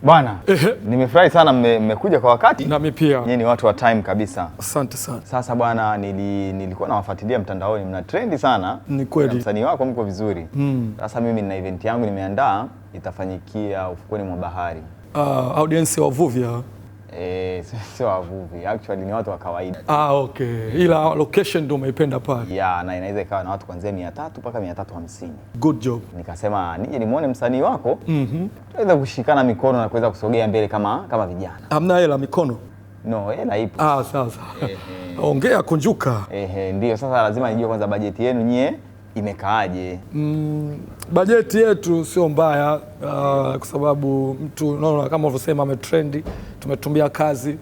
Bwana, nimefurahi sana mmekuja kwa wakati. Na mimi pia. Nyinyi ni watu wa time kabisa. Asante sana. Sasa bwana, nilikuwa nawafuatilia mtandaoni, mna trendi sana. Ni kweli. Msanii wako mko vizuri. Sasa mimi nina event yangu nimeandaa, itafanyikia ufukweni mwa bahari. Audience wa wavuvi sio wavuvi, actually ni watu wa kawaida. Okay. Ila location ndio umeipenda pale. Yeah, na inaweza ikawa na watu kuanzia 300 mpaka 350. Good job. Nikasema nije nimuone msanii wako. Tuweza kushikana mikono na kuweza kusogea mbele kama vijana. Hamna hela mikono? No, hela ipo. Sawa. Ongea kunjuka. Ndio sasa lazima nijue kwanza bajeti yenu nyie imekaaje. Bajeti yetu sio mbaya kwa sababu mtu unaona kama ulivyosema ametrendi, tumetumia kazi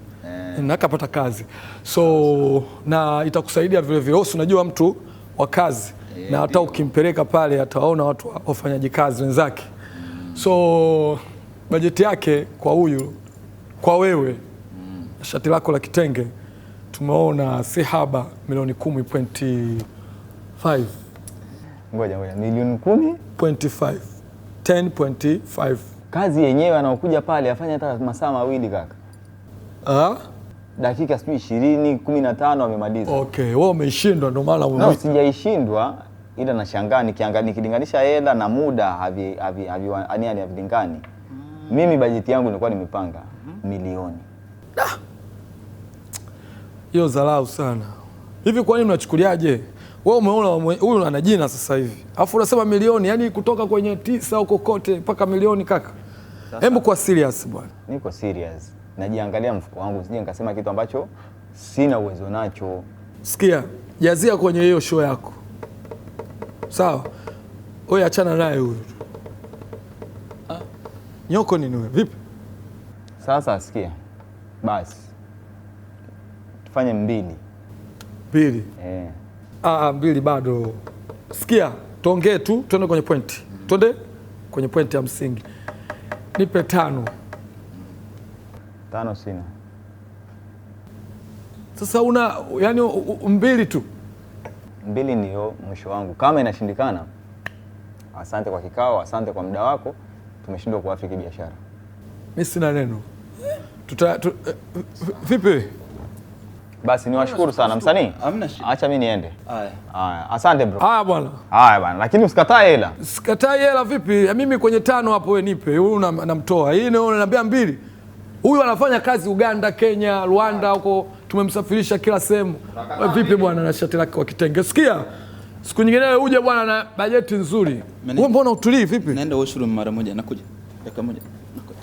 na akapata kazi. So na itakusaidia vile vile. Unajua mtu wa kazi na hata ukimpeleka pale atawaona watu wafanyaji kazi wenzake. So bajeti yake kwa huyu, kwa wewe, shati lako la kitenge tumeona si haba, milioni 10.5. Ngoja milioni 10.5. 10.5. Kazi yenyewe anaokuja pale afanya hata masaa mawili kaka. Dakika 20, 15 amemaliza. Okay, wewe umeshindwa ndio maana No, sijaishindwa, ila nashangaa nikilinganisha hela na muda havilingani. Mimi bajeti yangu nilikuwa nimepanga milioni. Hiyo dharau sana. Hivi kwa nini unachukuliaje? Wewe umeona huyu ana jina sasa hivi. Alafu unasema milioni, yani kutoka kwenye 9 huko kote mpaka milioni kaka. Hebu kwa serious bwana. Niko serious. Najiangalia mfuko wangu, sije nikasema kitu ambacho sina uwezo nacho. Sikia, jazia kwenye hiyo show yako. Sawa? Wewe achana naye huyu. Nyoko nini wewe? Vipi? Sasa sikia. Basi. Tufanye 2. 2. 2 bado. Sikia, tuongee tu, tuende kwenye point. Twende kwenye point ya msingi. Nipe 5. 5 sina. Sasa yani 2 tu. 2 ndio mwisho wangu. Kama inashindikana, asante kwa kikao, asante kwa muda wako. Tumeshindwa kuafiki biashara. Mimi sina neno. Vipi? Basi niwashukuru sana msanii. Hamna shida. Acha mimi niende. Haya. Asante bro. Haya bwana. Haya bwana, lakini usikatae hela. Sikatai hela vipi? Mimi kwenye 5 hapo wewe nipe. Huyu namtoa. Hii ndio unaniambia 2. Huyu anafanya kazi Uganda, Kenya, Rwanda huko, tumemsafirisha kila sehemu. Vipi bwana na shati lake wa kitenge? Sikia. Siku nyingine uje bwana na bajeti nzuri. Wewe mbona utulii vipi? Naenda washroom mara moja nakuja. Dakika moja. Nakuja.